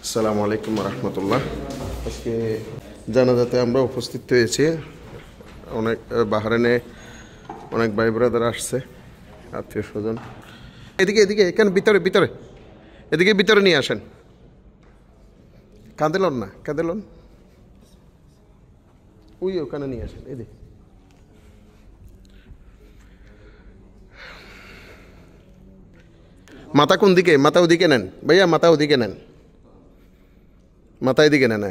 আসসালামু আলাইকুম রহমতুল্লাহ। আজকে জানাজাতে আমরা উপস্থিত হয়েছি। অনেক বাহরাইনে অনেক ভাই ব্রাদার আসছে, আত্মীয় স্বজন। এদিকে এদিকে এখানে ভিতরে ভিতরে এদিকে ভিতরে নিয়ে আসেন। কাঁদেলন না, কাঁদেলন ওই ওখানে নিয়ে আসেন। এদিকে মাথা কোন দিকে? মাথা ওদিকে নেন ভাইয়া, মাথা ওদিকে নেন, মাথা এদিকে নেন।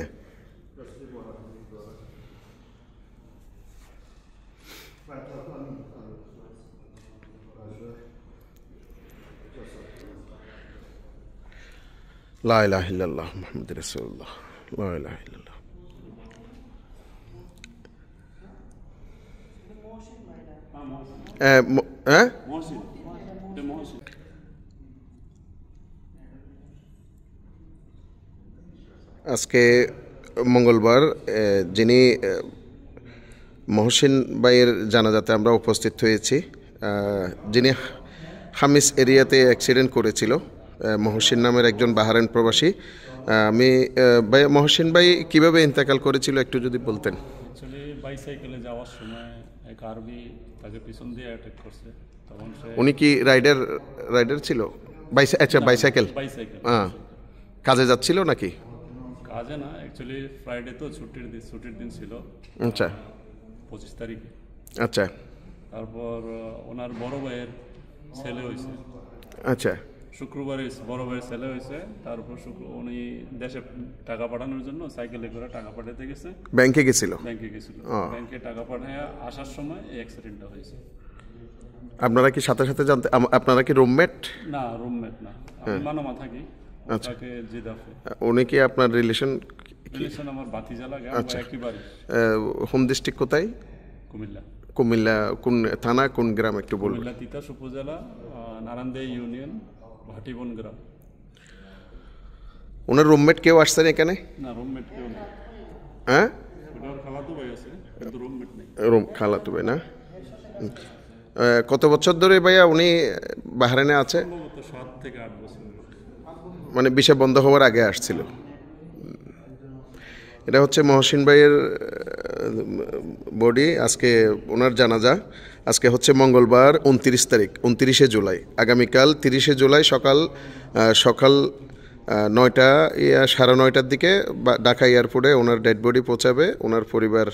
লা ইলাহা ইল্লাল্লাহ মুহাম্মাদুর রাসূলুল্লাহ, লা ইলাহা ইল্লাল্লাহ। আজকে মঙ্গলবার, যিনি মহসিন ভাইয়ের জানাজাতে আমরা উপস্থিত হয়েছি, যিনি হামিস এরিয়াতে অ্যাক্সিডেন্ট করেছিল। মহসিন নামের একজন বাহরাইন প্রবাসী। আমি ভাই, মহসিন ভাই কিভাবে ইন্তেকাল করেছিল একটু যদি বলতেন। অ্যাকচুয়ালি বাইসাইকেলে যাওয়ার সময় এক আরবি তাকে পিছন দিয়ে অ্যাটাক করছে। তখন উনি কি রাইডার ছিল? আচ্ছা, বাইসাইকেল। হ্যাঁ, কাজে যাচ্ছিল নাকি? কাজে না, অ্যাকচুয়ালি ফ্রাইডে তো ছুটির দিন ছিল। আচ্ছা, 25 তারিখে। আচ্ছা, তারপর ওনার বড় ভাইয়ের ছেলে হয়েছে। আচ্ছা, শুক্রবারে বড় ভাইয়ের ছেলে হয়েছে। তারপর উনি দেশে টাকা পাঠানোর জন্য সাইকেলে করে টাকা পাঠাতে গেছে। ব্যাংকে গেছিল। ব্যাংকে টাকা পাঠিয়ে আসার সময় এই অ্যাক্সিডেন্টটা হয়েছে। আপনারা কি সাথে সাথে জানতে? আপনারা কি রুমমেট? না, রুমমেট না, আমি মানামা থাকি। আচ্ছা, জিদাফে। উনি কি আপনার রিলেশন? আমার ভাতিজা লাগে। আচ্ছা, একই বাড়ি। হোম ডিস্ট্রিক্ট কোথায়? কুমিল্লা। কুমিল্লা কোন থানা, কোন গ্রাম একটু বলবেন? কুমিল্লা তিতাস উপজেলা, নারায়ণদিয়া ইউনিয়ন, ভাটিবন গ্রাম। ওনার রুমমেট কেউ আসছেন এখানে? না, রুমমেট কেউ নেই। হ্যাঁ, ওটার খালাতো ভাই আছে, কিন্তু রুমমেট নেই। খালাতো ভাই না? কত বছর ধরে ভাইয়া উনি বাহরাইনে আছে? 7 থেকে 8 বছর। মানে ভিসা বন্ধ হওয়ার আগে আসছিল। এটা হচ্ছে মহসিন ভাইয়ের বডি। আজকে ওনার জানাজা। আজকে হচ্ছে মঙ্গলবার 29 তারিখ, 29শে জুলাই। আগামীকাল 30শে জুলাই সকাল 9টা 9:30টার দিকে ঢাকা এয়ারপোর্টে ওনার ডেড বডি পৌঁছাবে। ওনার পরিবার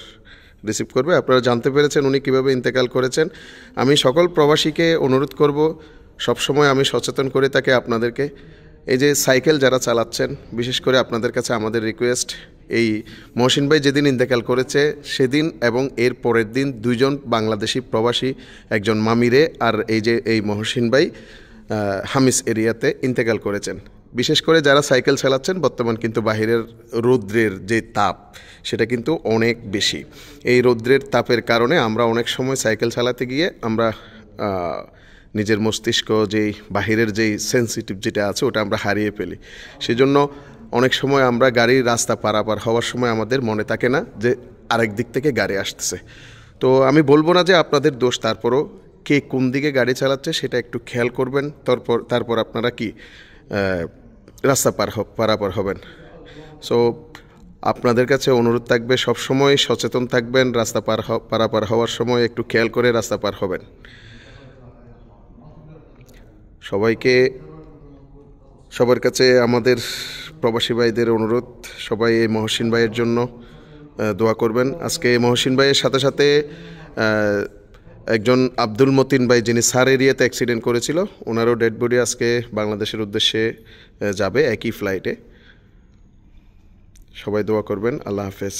রিসিভ করবে। আপনারা জানতে পেরেছেন উনি কীভাবে ইন্তেকাল করেছেন। আমি সকল প্রবাসীকে অনুরোধ করব, সবসময় আমি সচেতন করে থাকি আপনাদেরকে, এই যে সাইকেল যারা চালাচ্ছেন, বিশেষ করে আপনাদের কাছে আমাদের রিকোয়েস্ট, এই মহসিন ভাই যেদিন ইন্তেকাল করেছে সেদিন এবং এর পরের দিন দুইজন বাংলাদেশি প্রবাসী, একজন মামিরে আর এই মহসিন ভাই হামিস এরিয়াতে ইন্তেকাল করেছেন। বিশেষ করে যারা সাইকেল চালাচ্ছেন, বর্তমান কিন্তু বাহিরের রৌদ্রের যে তাপ সেটা কিন্তু অনেক বেশি। এই রৌদ্রের তাপের কারণে আমরা অনেক সময় সাইকেল চালাতে গিয়ে আমরা নিজের মস্তিষ্ক, যেই বাহিরের যেই সেন্সিটিভ যেটা আছে ওটা আমরা হারিয়ে ফেলি। সেজন্য অনেক সময় আমরা গাড়ির রাস্তা পারাপার হওয়ার সময় আমাদের মনে থাকে না যে আরেক দিক থেকে গাড়ি আসতেছে। তো আমি বলবো না যে আপনাদের দোষ, তারপরও কে কোন দিকে গাড়ি চালাচ্ছে সেটা একটু খেয়াল করবেন। তারপর আপনারা কি রাস্তা পারাপার হবেন। সো আপনাদের কাছে অনুরোধ থাকবে, সবসময় সচেতন থাকবেন। রাস্তা পারাপার হওয়ার সময় একটু খেয়াল করে রাস্তা পার হবেন। সবার কাছে আমাদের প্রবাসী ভাইদের অনুরোধ, সবাই এই মহসিন ভাইয়ের জন্য দোয়া করবেন। আজকে মহসিন ভাইয়ের সাথে সাথে একজন আব্দুল মতিন ভাই, যিনি সার এরিয়াতে অ্যাক্সিডেন্ট করেছিল, ওনারও ডেড বডি আজকে বাংলাদেশের উদ্দেশ্যে যাবে একই ফ্লাইটে। সবাই দোয়া করবেন। আল্লাহ হাফেজ।